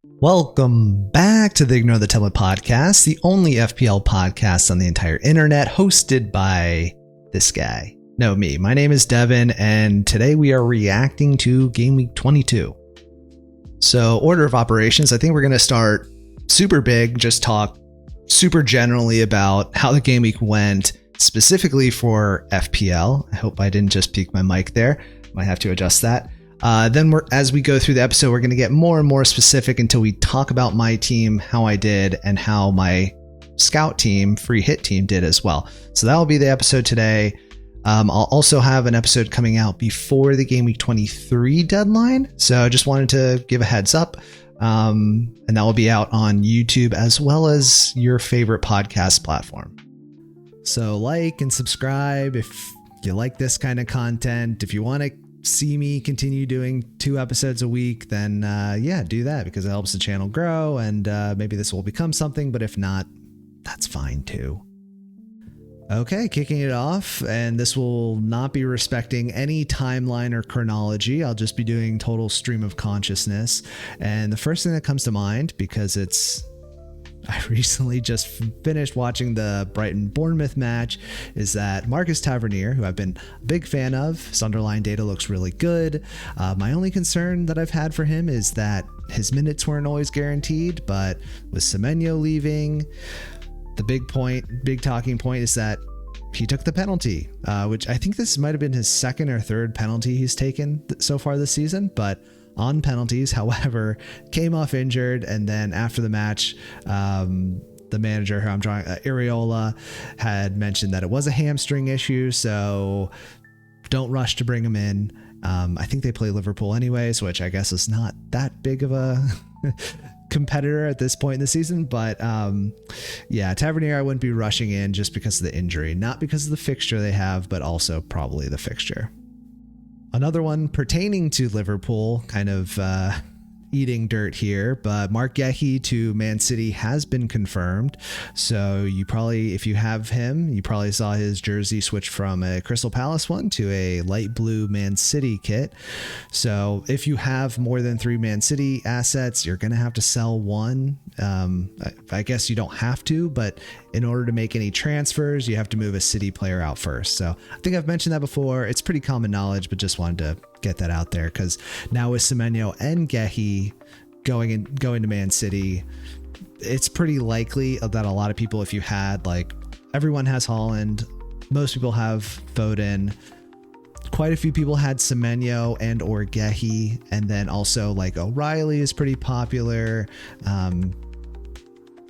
Welcome back to the Ignore the Template podcast, the only FPL podcast on the entire internet, hosted by this guy. No, me. My name is Devin, and today we are reacting to Gameweek 22. So, order of operations, I think we're going to start super big, just talk super generally about how the game week went, specifically for FPL. I hope I didn't just peek my mic there. Might have to adjust that. Then as we go through the episode, we're going to get more and more specific until we talk about my team, how I did, and how my scout team, free hit team, did as well. So that will be the episode today. I'll also have an episode coming out before the Game Week 23 deadline. So I just wanted to give a heads up. And that will be out on YouTube as well as your favorite podcast platform. So like and subscribe if you like this kind of content. If you want to see me continue doing 2 episodes a week, then yeah, do that because it helps the channel grow, and maybe this will become something, but if not, that's fine too. Okay, kicking it off, and this will not be respecting any timeline or chronology. I'll just be doing total stream of consciousness. And the first thing that comes to mind, because I recently just finished watching the Brighton-Bournemouth match, is that Marcus Tavernier, who I've been a big fan of, his underlying data looks really good. My only concern that I've had for him is that his minutes weren't always guaranteed, but with Semenyo leaving, the big talking point is that he took the penalty, which I think this might have been his second or third penalty he's taken so far this season, but on penalties, however, came off injured. And then after the match, the manager who I'm drawing, Areola, had mentioned that it was a hamstring issue, so don't rush to bring him in. I think they play Liverpool anyways, which I guess is not that big of a competitor at this point in the season. But yeah, Tavernier I wouldn't be rushing in just because of the injury, not because of the fixture they have, but also probably the fixture. Another one pertaining to Liverpool, kind of eating dirt here, but Mark Gehi to Man City has been confirmed. So you probably, if you have him, you probably saw his jersey switch from a Crystal Palace one to a light blue Man City kit. So if you have more than 3 Man City assets, you're going to have to sell one. I guess you don't have to, but in order to make any transfers, you have to move a City player out first. So I think I've mentioned that before. It's pretty common knowledge, but just wanted to get that out there because now with Semenyo and Gehi going to Man City, it's pretty likely that a lot of people, if you had, like, everyone has Haaland, most people have Foden, quite a few people had Semenyo and or Gehi, and then also like O'Reilly is pretty popular.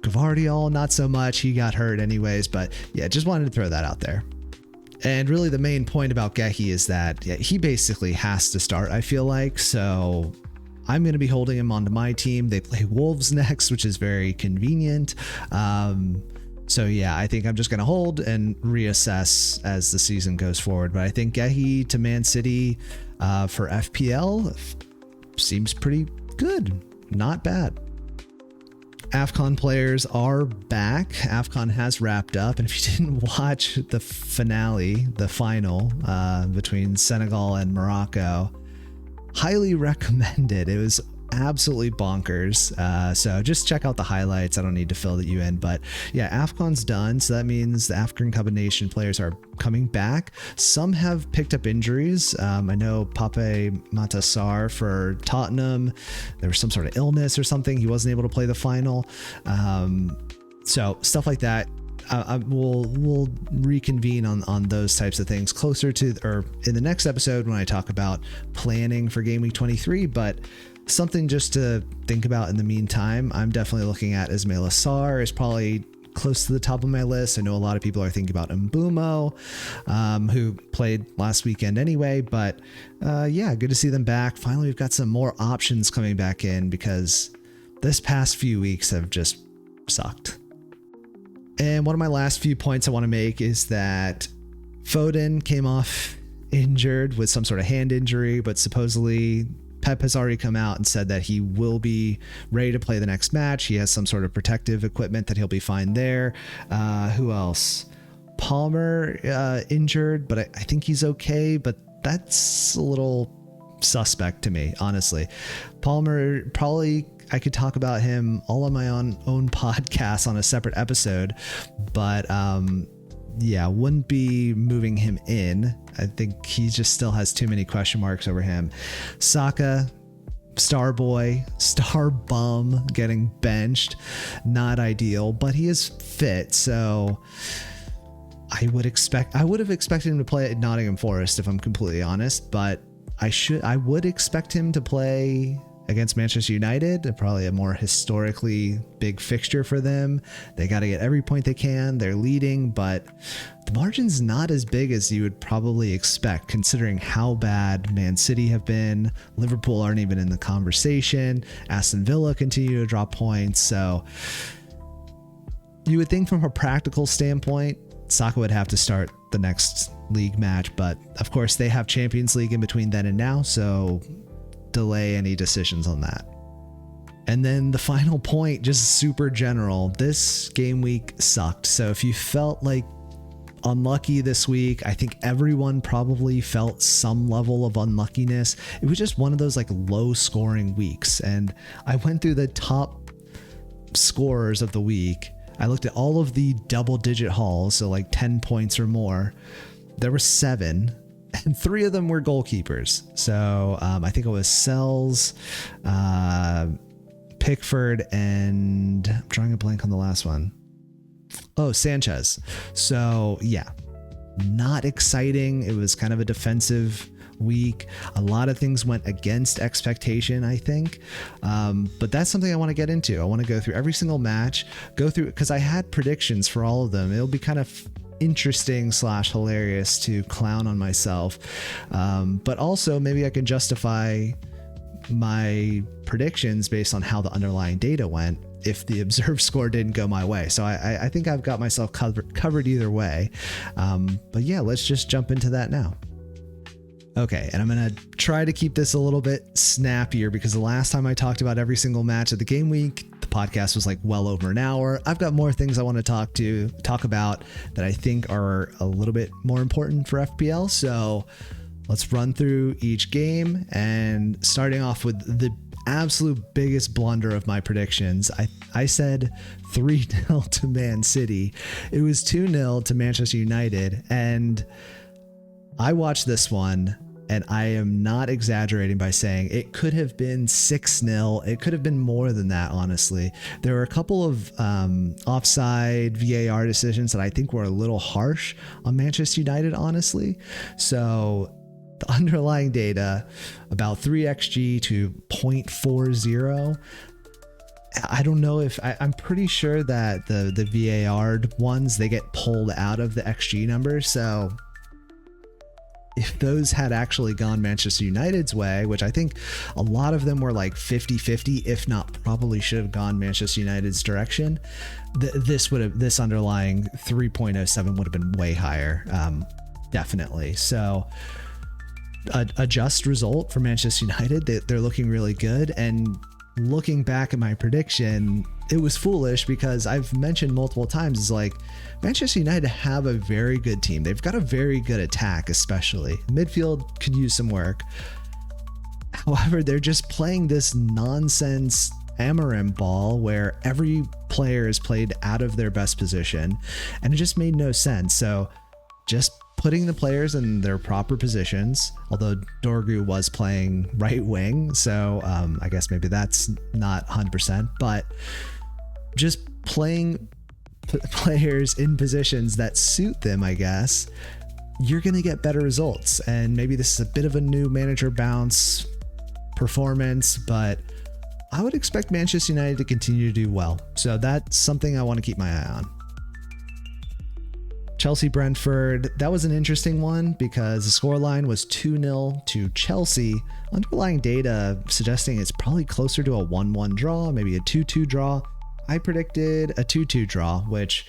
Gvardiol, not so much. He got hurt anyways, but yeah, just wanted to throw that out there. And really the main point about Gehi is that he basically has to start, I feel like. So I'm going to be holding him onto my team. They play Wolves next, which is very convenient. So yeah, I think I'm just going to hold and reassess as the season goes forward. But I think Gehi to Man City for FPL seems pretty good. Not bad. AFCON players are back. AFCON has wrapped up, and if you didn't watch the finale, the final between Senegal and Morocco, highly recommend it. It was absolutely bonkers. So just check out the highlights. I don't need to fill you in, but yeah, AFCON's done. So that means the African Cup of Nations players are coming back. Some have picked up injuries. I know Pape Matar for Tottenham, there was some sort of illness or something. He wasn't able to play the final. So stuff like that. We'll reconvene on those types of things closer to, or in the next episode when I talk about planning for Game Week 23, but something just to think about in the meantime, I'm definitely looking at Ismail Assar is probably close to the top of my list. I know a lot of people are thinking about Mbumo, who played last weekend anyway, but yeah, good to see them back. Finally, we've got some more options coming back in because this past few weeks have just sucked. And one of my last few points I want to make is that Foden came off injured with some sort of hand injury, but supposedly Pep has already come out and said that he will be ready to play the next match. He has some sort of protective equipment that he'll be fine there. Who else? Palmer injured, but I think he's okay, but that's a little suspect to me, honestly. Palmer probably I could talk about him all on my own podcast on a separate episode, but yeah, wouldn't be moving him in. I think he just still has too many question marks over him. Saka, star boy, star bum, getting benched, not ideal, but he is fit, so I would have expected him to play at Nottingham Forest, if I'm completely honest, but I would expect him to play against Manchester United, probably a more historically big fixture for them. They got to get every point they can. They're leading, but the margin's not as big as you would probably expect, considering how bad Man City have been. Liverpool aren't even in the conversation. Aston Villa continue to drop points. So you would think from a practical standpoint, Saka would have to start the next league match, but of course they have Champions League in between then and now, so delay any decisions on that. And then the final point, just super general, this game week sucked. So if you felt like unlucky this week, I think everyone probably felt some level of unluckiness. It was just one of those like low scoring weeks. And I went through the top scorers of the week. I looked at all of the double digit hauls, so like 10 points or more. There were 7, and 3 of them were goalkeepers. So I think it was Sells, Pickford, and I'm drawing a blank on the last one. Oh, Sanchez. So yeah, not exciting. It was kind of a defensive week. A lot of things went against expectation, I think. But that's something I want to get into. I want to go through every single match, because I had predictions for all of them. It'll be kind of interesting / hilarious to clown on myself. But also maybe I can justify my predictions based on how the underlying data went if the observed score didn't go my way. So I think I've got myself covered either way. But yeah, let's just jump into that now. Okay, and I'm going to try to keep this a little bit snappier, because the last time I talked about every single match of the game week, the podcast was like well over an hour. I've got more things I want to talk about that I think are a little bit more important for FPL. So let's run through each game, and starting off with the absolute biggest blunder of my predictions. I said 3-0 to Man City. It was 2-0 to Manchester United, and I watched this one, and I am not exaggerating by saying it could have been 6-0. It could have been more than that, honestly. There were a couple of offside VAR decisions that I think were a little harsh on Manchester United, honestly. So the underlying data, about 3xG to 0.40. I don't know if I'm pretty sure that the VAR ones, they get pulled out of the XG numbers. So if those had actually gone Manchester United's way, which I think a lot of them were like 50-50, if not probably should have gone Manchester United's direction, this underlying 3.07 would have been way higher. Definitely. So a just result for Manchester United. They're looking really good. And looking back at my prediction, it was foolish, because I've mentioned multiple times, it's like Manchester United have a very good team. They've got a very good attack, especially. Midfield could use some work. However, they're just playing this nonsense Amarim ball where every player is played out of their best position, and it just made no sense. So just putting the players in their proper positions, although Dorgu was playing right wing, so I guess maybe that's not 100%, but just playing players in positions that suit them, I guess, you're going to get better results. And maybe this is a bit of a new manager bounce performance, but I would expect Manchester United to continue to do well. So that's something I want to keep my eye on. Chelsea-Brentford, that was an interesting one because the scoreline was 2-0 to Chelsea. Underlying data suggesting it's probably closer to a 1-1 draw, maybe a 2-2 draw. I predicted a 2-2 draw, which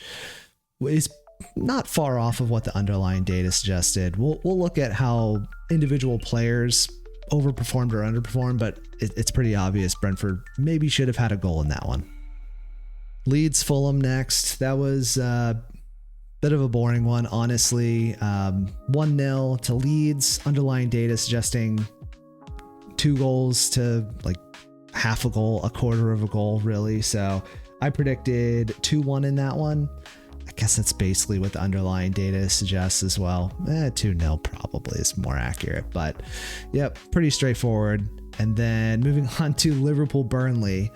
is not far off of what the underlying data suggested. We'll look at how individual players overperformed or underperformed, but it's pretty obvious Brentford maybe should have had a goal in that one. Leeds-Fulham next. That was bit of a boring one, honestly. 1-0 to Leeds. Underlying data suggesting 2 goals to, like, half a goal, a quarter of a goal, really. So I predicted 2-1 in that one. I guess that's basically what the underlying data suggests as well. 2-0 probably is more accurate, but yep, pretty straightforward. And then moving on to Liverpool-Burnley.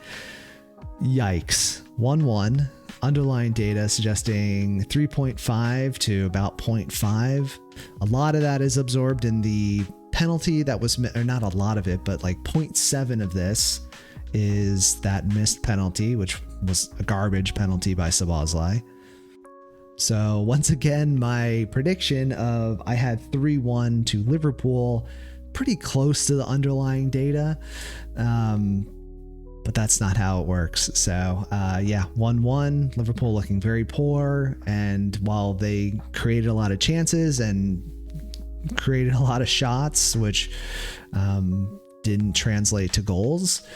Yikes. 1-1. Underlying data suggesting 3.5 to about 0.5. A lot of that is absorbed in the penalty that was, or not a lot of it, but like 0.7 of this is that missed penalty, which was a garbage penalty by Szoboszlai. So once again, my prediction of I had 3-1 to Liverpool, pretty close to the underlying data. But that's not how it works. So yeah, 1-1, Liverpool looking very poor. And while they created a lot of chances and created a lot of shots, which didn't translate to goals,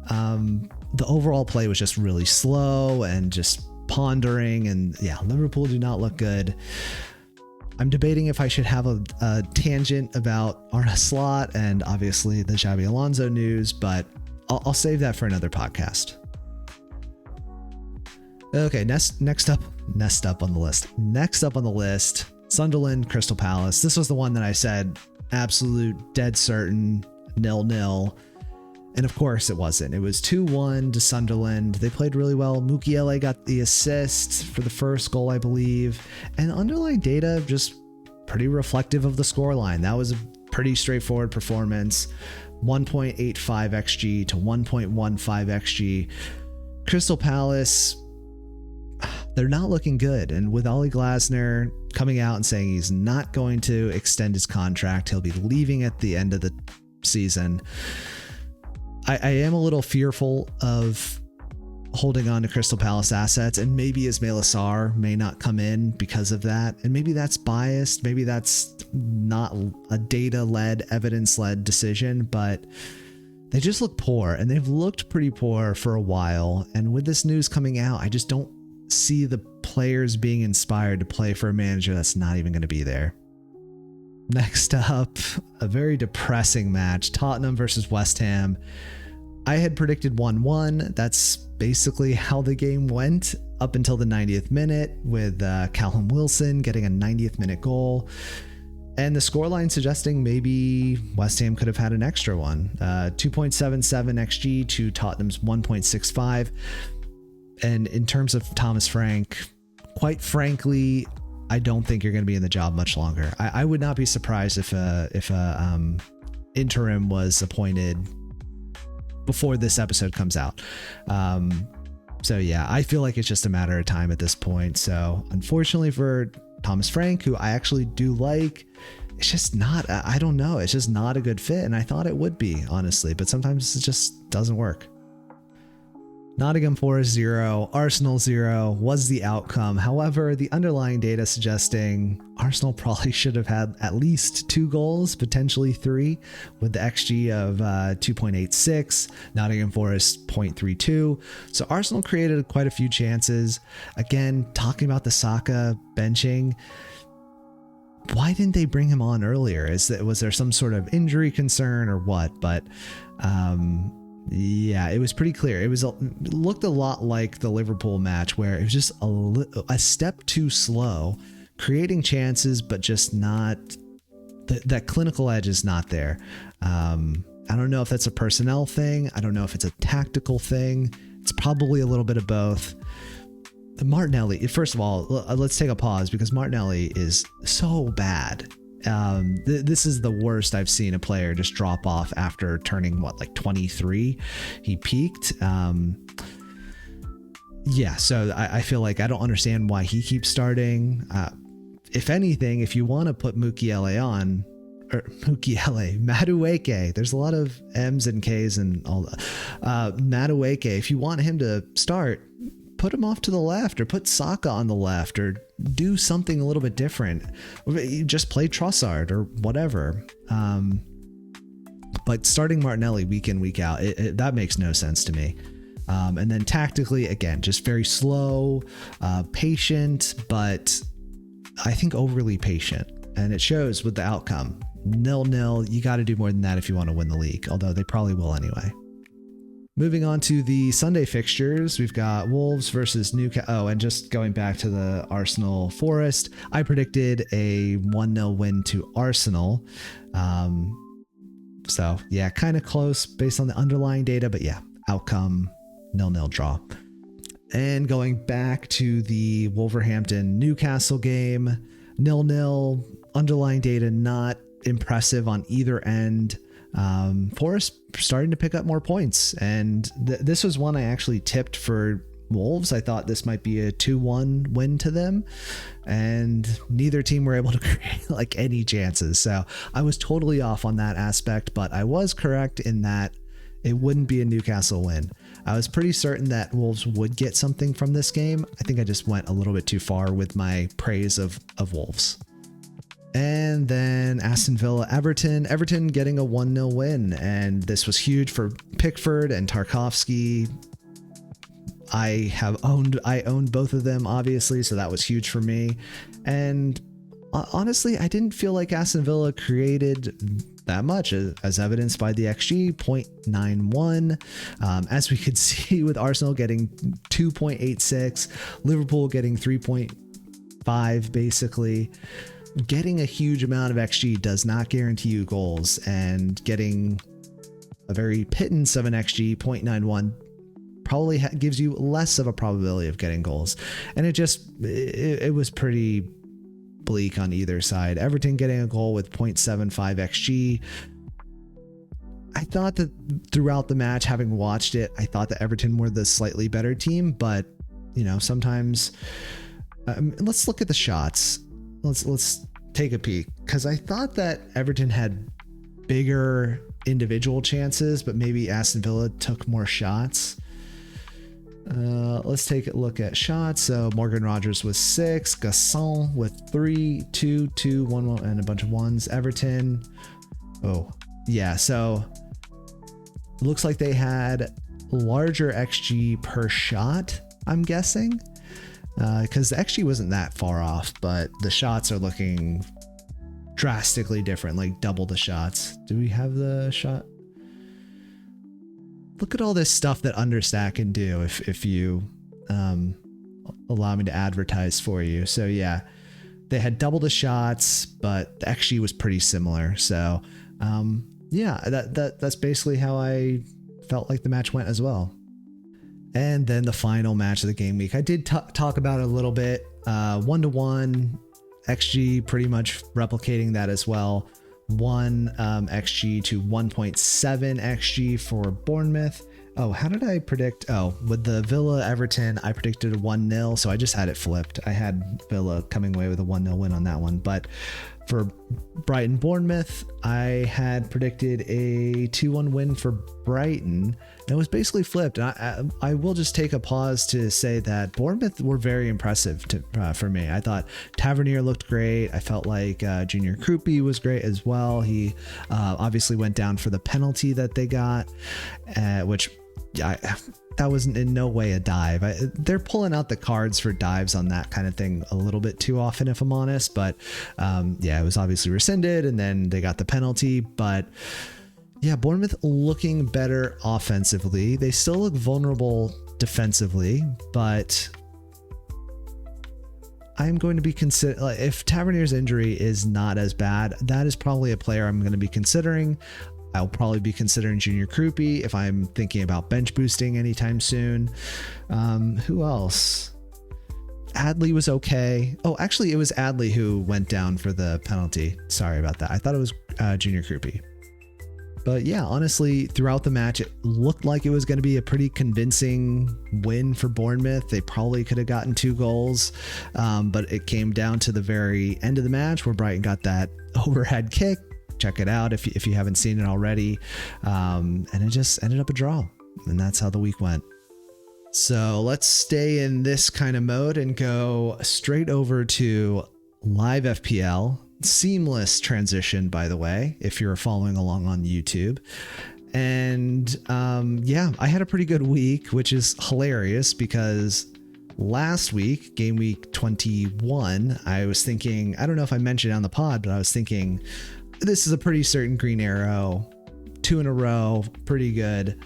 the overall play was just really slow and just pondering. And yeah, Liverpool do not look good. I'm debating if I should have a tangent about Arne Slot and obviously the Xabi Alonso news, but I'll save that for another podcast. Okay, next up on the list, Sunderland, Crystal Palace. This was the one that I said absolute dead certain 0-0. And of course it wasn't. It was 2-1 to Sunderland. They played really well. Mukiele got the assist for the first goal, I believe. And underlying data just pretty reflective of the scoreline. That was a pretty straightforward performance. 1.85 XG to 1.15 XG. Crystal Palace, they're not looking good. And with Ole Glasner coming out and saying he's not going to extend his contract, he'll be leaving at the end of the season. I am a little fearful of holding on to Crystal Palace assets, and maybe Ismail Assar may not come in because of that. And maybe that's biased. Maybe that's not a data-led, evidence-led decision, but they just look poor, and they've looked pretty poor for a while. And with this news coming out, I just don't see the players being inspired to play for a manager that's not even going to be there. Next up, a very depressing match, Tottenham versus West Ham. I had predicted 1-1. That's basically how the game went up until the 90th minute, with Callum Wilson getting a 90th minute goal. And the scoreline suggesting maybe West Ham could have had an extra one. 2.77 XG to Tottenham's 1.65. And in terms of Thomas Frank, quite frankly, I don't think you're going to be in the job much longer. I would not be surprised if a interim was appointed before this episode comes out. So yeah, I feel like it's just a matter of time at this point. So unfortunately for Thomas Frank, who I actually do like, it's just not, I don't know, it's just not a good fit. And I thought it would be, honestly, but sometimes it just doesn't work. Nottingham Forest 0, Arsenal 0 was the outcome. However, the underlying data suggesting Arsenal probably should have had at least 2 goals, potentially 3, with the XG of 2.86, Nottingham Forest 0.32. So Arsenal created quite a few chances. Again, talking about the Saka benching, why didn't they bring him on earlier? Was there some sort of injury concern or what? But yeah, it was pretty clear. It looked a lot like the Liverpool match, where it was just a step too slow, creating chances, but just not that clinical edge is not there. I don't know if that's a personnel thing. I don't know if it's a tactical thing. It's probably a little bit of both. Martinelli, first of all, let's take a pause, because Martinelli is so bad. This is the worst I've seen a player just drop off after turning 23. He peaked. Yeah, so I feel like I don't understand why he keeps starting. If anything, if you want to put Mukiele on, or Madueke, there's a lot of M's and K's and all that. Madueke, if you want him to start, put him off to the left, or put Saka on the left, or do something a little bit different. Just play Trossard or whatever. But starting Martinelli week in, week out, that makes no sense to me. And then tactically, again, just very slow, patient, but I think overly patient. And it shows with the outcome. 0-0, you got to do more than that if you want to win the league, although they probably will anyway. Moving on to the Sunday fixtures, we've got Wolves versus Newcastle. Oh, and just going back to the Arsenal Forest, I predicted a 1-0 win to Arsenal. So yeah, kind of close based on the underlying data, but yeah, outcome 0-0 draw. And going back to the Wolverhampton Newcastle game, 0-0, underlying data not impressive on either end. Forest starting to pick up more points, and this was one I actually tipped for Wolves. I thought this might be a 2-1 win to them, and neither team were able to create like any chances. So I was totally off on that aspect, but I was correct in that it wouldn't be a Newcastle win. I was pretty certain that Wolves would get something from this game. I think I just went a little bit too far with my praise of Wolves. And then Aston Villa Everton. Everton getting a 1-0 win, and this was huge for Pickford and Tarkowski. I owned both of them, obviously, so that was huge for me. And honestly, I didn't feel like Aston Villa created that much, as evidenced by the XG 0.91. As we could see with Arsenal getting 2.86, Liverpool getting 3.5, basically. Getting a huge amount of XG does not guarantee you goals, and getting a very pittance of an XG 0.91 probably gives you less of a probability of getting goals. And it was pretty bleak on either side. Everton getting a goal with 0.75 XG. I thought that throughout the match, having watched it, I thought that Everton were the slightly better team, but sometimes let's look at the shots. Let's take a peek, because I thought that Everton had bigger individual chances, but maybe Aston Villa took more shots. Let's take a look at shots. So Morgan Rogers with 6, Gasson with 3, 2, 2, 1, 1, and a bunch of ones. Everton, oh yeah, so looks like they had larger XG per shot, I'm guessing. Because the XG wasn't that far off, but the shots are looking drastically different, like double the shots. Do we have the shot? Look at all this stuff that Understat can do if you allow me to advertise for you. So yeah, they had double the shots, but the XG was pretty similar. So yeah, that's basically how I felt like the match went as well. And then the final match of the game week, I did talk about it a little bit. 1-1 XG, pretty much replicating that as well. 1 XG to 1.7 XG for Bournemouth. Oh, how did I predict? Oh, with the Villa Everton, I predicted a 1-0, so I just had it flipped. I had Villa coming away with a 1-0 win on that one. But for Brighton Bournemouth, I had predicted a 2-1 win for Brighton. And it was basically flipped. And I will just take a pause to say that Bournemouth were very impressive for me. I thought Tavernier looked great. I felt like Junior Krupi was great as well. He obviously went down for the penalty that they got, which that was in no way a dive. They're pulling out the cards for dives on that kind of thing a little bit too often, if I'm honest. But yeah, it was obviously rescinded, and then they got the penalty. But yeah, Bournemouth looking better offensively. They still look vulnerable defensively, but I'm going to be if Tavernier's injury is not as bad, that is probably a player I'm going to be considering. I'll probably be considering Junior Krupi if I'm thinking about bench boosting anytime soon. Who else? Adley was okay. Oh, actually, it was Adley who went down for the penalty. Sorry about that. I thought it was Junior Krupi. But yeah, honestly, throughout the match, it looked like it was going to be a pretty convincing win for Bournemouth. They probably could have gotten 2 goals, but it came down to the very end of the match where Brighton got that overhead kick. Check it out if you haven't seen it already. And it just ended up a draw. And that's how the week went. So let's stay in this kind of mode and go straight over to live FPL. Seamless transition, by the way, if you're following along on YouTube. And yeah, I had a pretty good week, which is hilarious because last week, game week 21, I was thinking, I don't know if I mentioned it on the pod, but I was thinking this is a pretty certain green arrow, 2 in a row, pretty good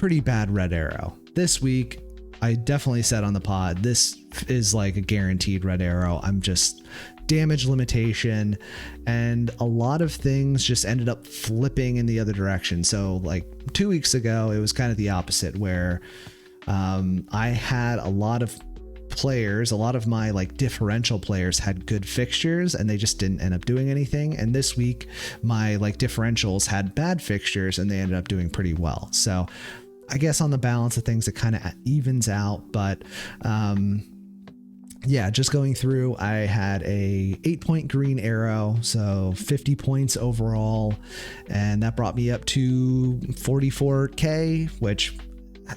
pretty bad red arrow. This week, I definitely said on the pod, this is like a guaranteed red arrow. I'm just damage limitation, and a lot of things just ended up flipping in the other direction. So like 2 weeks ago, it was kind of the opposite, where I had a lot of players, a lot of my like differential players had good fixtures and they just didn't end up doing anything. And this week my like differentials had bad fixtures and they ended up doing pretty well. So I guess on the balance of things, it kind of evens out. But yeah, just going through, I had a 8-point green arrow, so 50 points overall, and that brought me up to 44k, which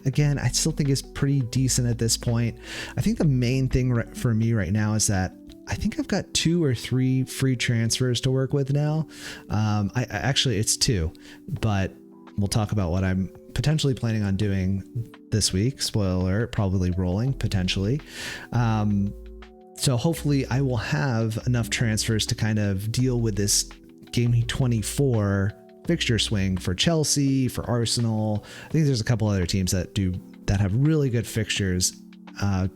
again, I still think is pretty decent at this point. I think the main thing for me right now is that I think I've got 2 or 3 free transfers to work with now. I actually, it's 2, but we'll talk about what I'm potentially planning on doing this week. Spoiler alert, probably rolling potentially. So hopefully I will have enough transfers to kind of deal with this Gameweek 24 fixture swing for Chelsea, for Arsenal. I think there's a couple other teams that have really good fixtures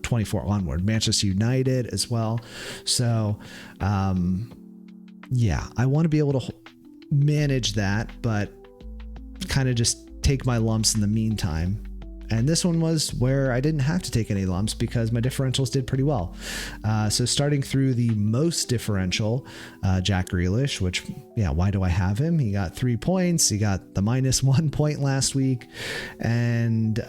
24 onward. Manchester United as well. So yeah, I want to be able to manage that, but kind of just take my lumps in the meantime. And this one was where I didn't have to take any lumps because my differentials did pretty well. So starting through the most differential, Jack Grealish, which, yeah, why do I have him? He got 3 points. He got the -1 point last week. And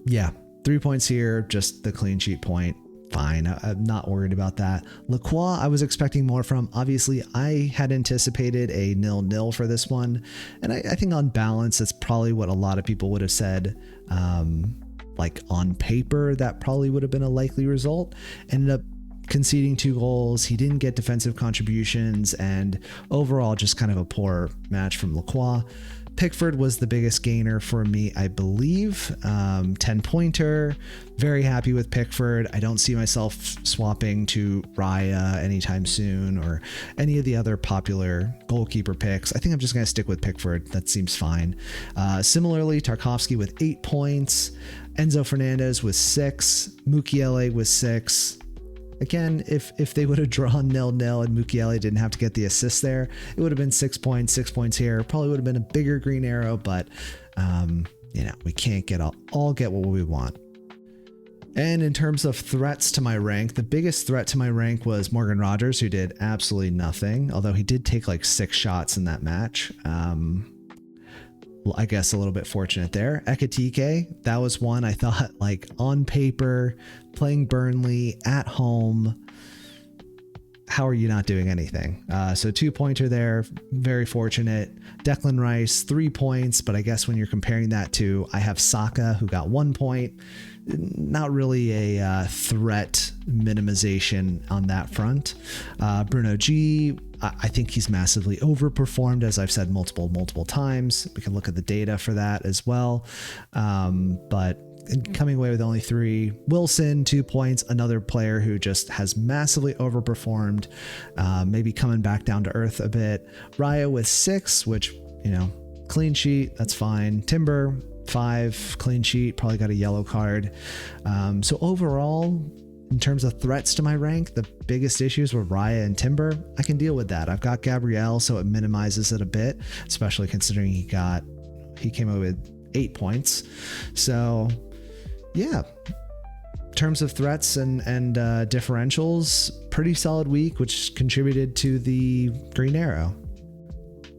yeah, 3 points here, just the clean sheet point. Fine. I'm not worried about that. Lacroix, I was expecting more from. Obviously, I had anticipated a 0-0 for this one. And I think on balance, that's probably what a lot of people would have said. Like on paper, that probably would have been a likely result. Ended up conceding 2 goals. He didn't get defensive contributions. And overall, just kind of a poor match from Lacroix. Pickford was the biggest gainer for me, I believe. 10-pointer. Very happy with Pickford. I don't see myself swapping to Raya anytime soon or any of the other popular goalkeeper picks. I think I'm just going to stick with Pickford. That seems fine. Similarly, Tarkowski with 8 points. Enzo Fernandez with 6. Mukiele with 6. Again, if they would have drawn 0-0 and Mukiele didn't have to get the assist there, it would have been 6 points, 6 points here. Probably would have been a bigger green arrow, but we can't all get what we want. And in terms of threats to my rank, the biggest threat to my rank was Morgan Rogers, who did absolutely nothing, although he did take like 6 shots in that match. I guess a little bit fortunate there. Ekitike, that was one I thought, like, on paper, playing Burnley at home, how are you not doing anything? So 2-pointer there, very fortunate. Declan Rice, 3 points, but I guess when you're comparing that to, I have Saka, who got 1 point, not really a threat minimization on that front. Bruno G, I think he's massively overperformed, as I've said multiple times. We can look at the data for that as well. But coming away with only 3. Wilson, 2 points, another player who just has massively overperformed, maybe coming back down to earth a bit. Raya with 6, which, clean sheet, that's fine. Timber, 5, clean sheet, probably got a yellow card. So overall, in terms of threats to my rank, the biggest issues were Raya and Timber. I can deal with that. I've got Gabriel, so it minimizes it a bit, especially considering he came away with 8 points. So yeah, in terms of threats and differentials, pretty solid week, which contributed to the green arrow.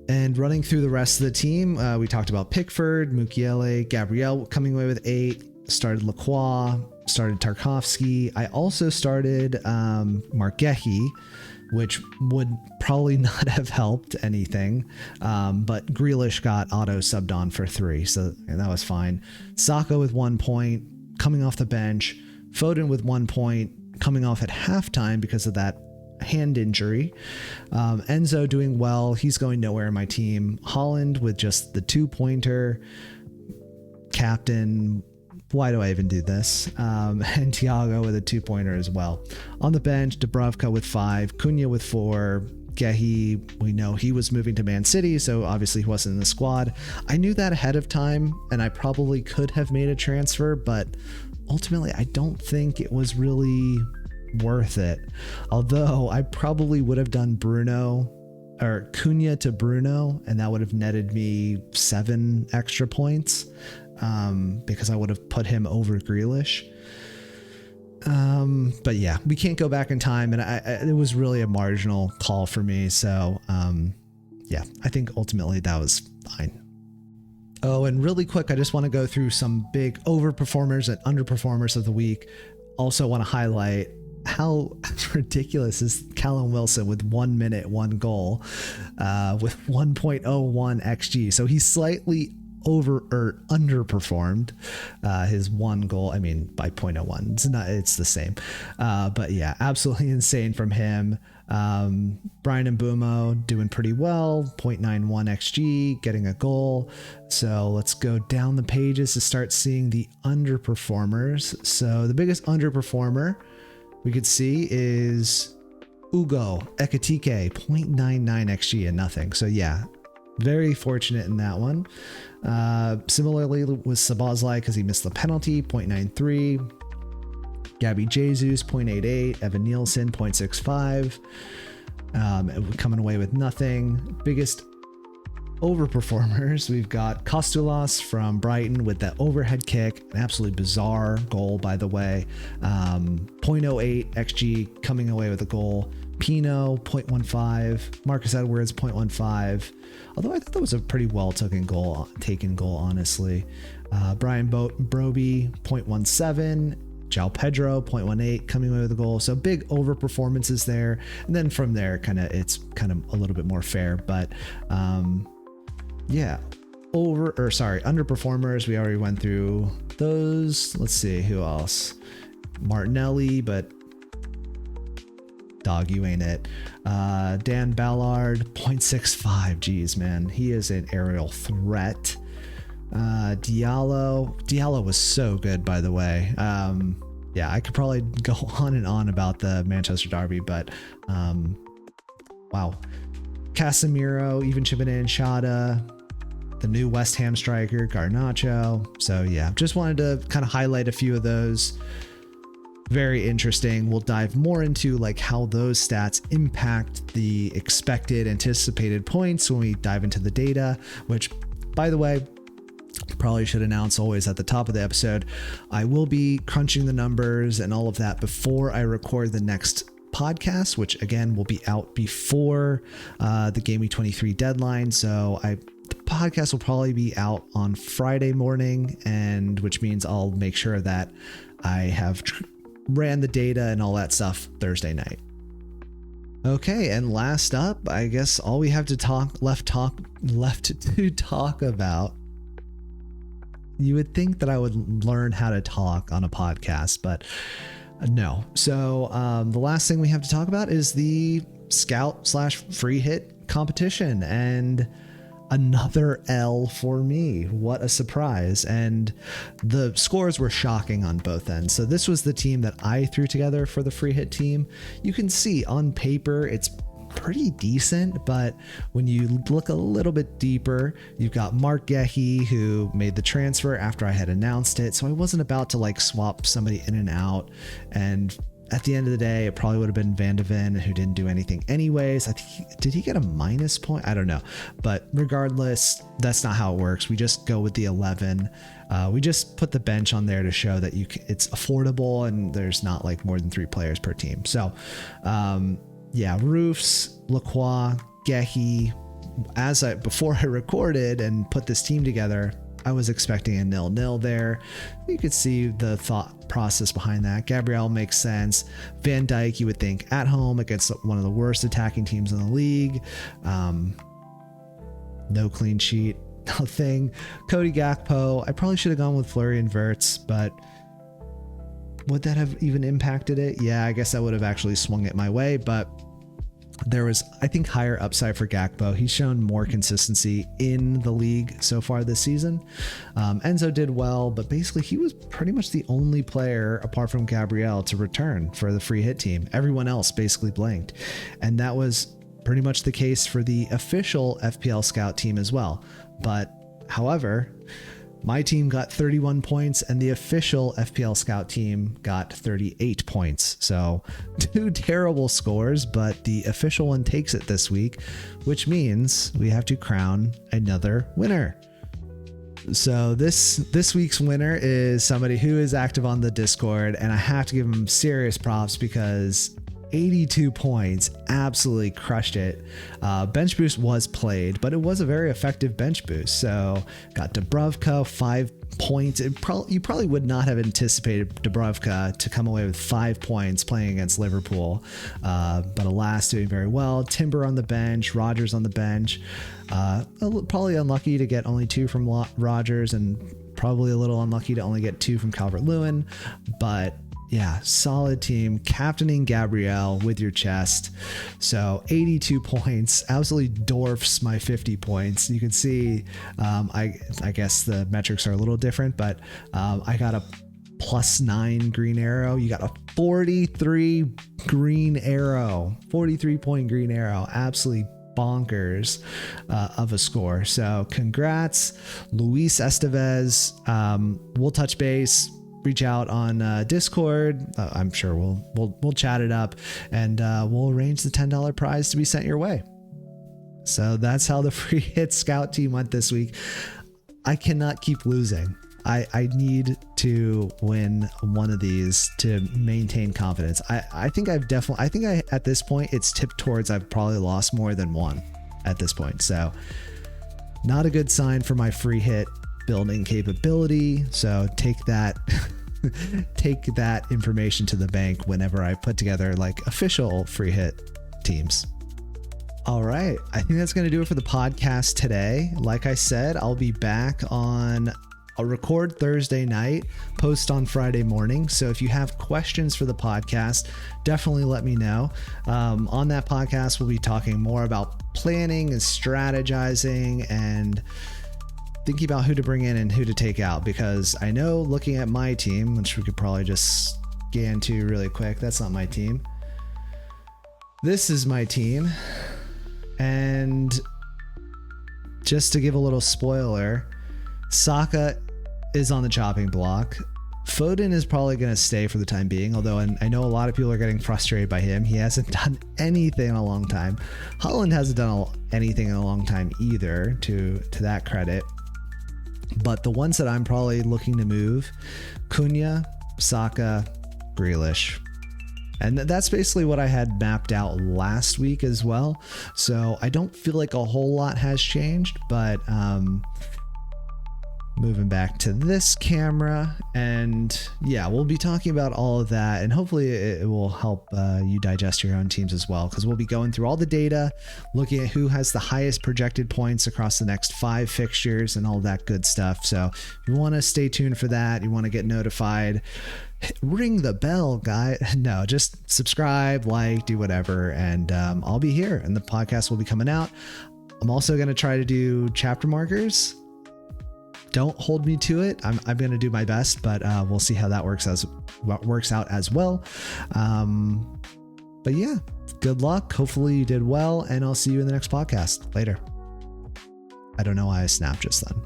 And running through the rest of the team, we talked about Pickford, Mukiele, Gabriel coming away with 8, started Lacroix, started Tarkowski. I also started Margehi, which would probably not have helped anything, but Grealish got auto subbed on for 3, so that was fine. Saka with 1 point, coming off the bench. Foden with 1 point, coming off at halftime because of that hand injury. Enzo doing well. He's going nowhere in my team. Holland with just the 2-pointer. Captain, why do I even do this? And Thiago with a 2-pointer as well. On the bench, Dubravka with 5, Cunha with 4, Gehi, we know he was moving to Man City, so obviously he wasn't in the squad. I knew that ahead of time, and I probably could have made a transfer, but ultimately I don't think it was really worth it. Although I probably would have done Bruno or Cunha to Bruno, and that would have netted me 7 extra points, because I would have put him over Grealish. But yeah, we can't go back in time, and it was really a marginal call for me. So yeah, I think ultimately that was fine. Oh, and really quick, I just want to go through some big overperformers and underperformers of the week. Also want to highlight how ridiculous is Callum Wilson with 1 minute, 1 goal, with 1.01 XG. So he's slightly underperformed his 1 goal. I mean, by 0.01, it's the same. But yeah, absolutely insane from him. Brian Mbumo doing pretty well, 0.91 XG, getting a goal. So let's go down the pages to start seeing the underperformers. So the biggest underperformer we could see is Ugo Ekitike, 0.99 XG and nothing. So yeah, very fortunate in that one. Similarly with Szoboszlai, because he missed the penalty, 0.93. Gabby Jesus, 0.88. Evan Nielsen, 0.65. Coming away with nothing. Biggest overperformers, we've got Kostulas from Brighton with that overhead kick, an absolutely bizarre goal, by the way. 0.08 XG, coming away with a goal. Pino, 0.15. Marcus Edwards, 0.15. Although I thought that was a pretty well taken goal, honestly. Brian Broby, 0.17. João Pedro, 0.18, coming away with a goal. So big over performances there. And then from there, it's kind of a little bit more fair. But yeah, underperformers. We already went through those. Let's see, who else? Martinelli, but dog, you ain't it. Dan Ballard, 0.65. Geez, man, he is an aerial threat. Diallo was so good, by the way. Yeah, I could probably go on and on about the Manchester derby, but wow. Casemiro, even chipping in. Shada, the new West Ham striker, Garnacho. So yeah, just wanted to kind of highlight a few of those. Very interesting. We'll dive more into like how those stats impact the expected anticipated points when we dive into the data, which, by the way, probably should announce always at the top of the episode, I will be crunching the numbers and all of that before I record the next podcast, which again will be out before the Gameweek23 deadline. So the podcast will probably be out on Friday morning, and which means I'll make sure that I have ran the data and all that stuff Thursday night. Okay, and last up, I guess all we have to left to talk about. You would think that I would learn how to talk on a podcast, but no. So the last thing we have to talk about is the Scout/free hit competition, and another L for me. What a surprise. And the scores were shocking on both ends. So this was the team that I threw together for the free hit team. You can see on paper it's pretty decent, but when you look a little bit deeper, you've got Mark Gehi, who made the transfer after I had announced it, so I wasn't about to like swap somebody in and out. And at the end of the day, it probably would have been Van de Ven, who didn't do anything anyways. I think did he get a minus point? I don't know, but regardless, that's not how it works. We just go with the 11. We just put the bench on there to show that it's affordable and there's not like more than 3 players per team. So yeah, Roofs, Lacroix, Gehi. Before I recorded and put this team together, I was expecting a 0-0 there. You could see the thought process behind that. Gabriel makes sense. Van Dijk, you would think at home against one of the worst attacking teams in the league. No clean sheet, nothing. Cody Gakpo, I probably should have gone with Florian Wirtz, but would that have even impacted it? Yeah, I guess that would have actually swung it my way, but there was, I think, higher upside for Gakpo. He's shown more consistency in the league so far this season. Enzo did well, but basically he was pretty much the only player apart from Gabriel to return for the free hit team. Everyone else basically blanked. And that was pretty much the case for the official FPL Scout team as well. But however, my team got 31 points and the official FPL Scout team got 38 points. So 2 terrible scores, but the official one takes it this week, which means we have to crown another winner. So this week's winner is somebody who is active on the Discord, and I have to give him serious props because 82 points, absolutely crushed it. Bench boost was played, but it was a very effective bench boost. So got Dubravka 5 points. You probably would not have anticipated Dubravka to come away with 5 points playing against Liverpool, but alas, doing very well. Timber on the bench, Rodgers on the bench. Probably unlucky to get only 2 from Rodgers, and probably a little unlucky to only get 2 from Calvert-Lewin, but yeah, solid team, captaining Gabriel with your chest. So 82 points, absolutely dwarfs my 50 points. You can see, I guess the metrics are a little different, but I got a +9 green arrow. You got a 43 green arrow, 43 point green arrow. Absolutely bonkers of a score. So congrats, Luis Estevez. We'll touch base. Reach out on Discord. I'm sure we'll chat it up, and we'll arrange the $10 prize to be sent your way. So that's how the free hit scout team went this week. I cannot keep losing. I need to win one of these to maintain confidence. I think at this point it's tipped towards I've probably lost more than one at this point. So not a good sign for my free hit building capability. So take that information to the bank whenever I put together like official free hit teams. All right, I think that's going to do it for the podcast today. Like I said, I'll be back on I'll record Thursday night, post on Friday morning. So if you have questions for the podcast, definitely let me know. On that podcast, we'll be talking more about planning and strategizing and thinking about who to bring in and who to take out, because I know looking at my team, which we could probably just scan to really quick. That's not my team. This is my team. And just to give a little spoiler, Saka is on the chopping block. Foden is probably going to stay for the time being, although I know a lot of people are getting frustrated by him. He hasn't done anything in a long time. Haaland hasn't done anything in a long time either, to that credit. But the ones that I'm probably looking to move, Cunha, Saka, Grealish. And that's basically what I had mapped out last week as well. So I don't feel like a whole lot has changed, but moving back to this camera, and yeah, we'll be talking about all of that, and hopefully it will help you digest your own teams as well, because we'll be going through all the data, looking at who has the highest projected points across the next 5 fixtures and all that good stuff. So if you want to stay tuned for that, you want to get notified, ring the bell, guy. No, just subscribe, like, do whatever, and I'll be here and the podcast will be coming out. I'm also going to try to do chapter markers. Don't hold me to it. I'm going to do my best, but we'll see how that works out as well. But yeah, good luck. Hopefully you did well, and I'll see you in the next podcast later. I don't know why I snapped just then.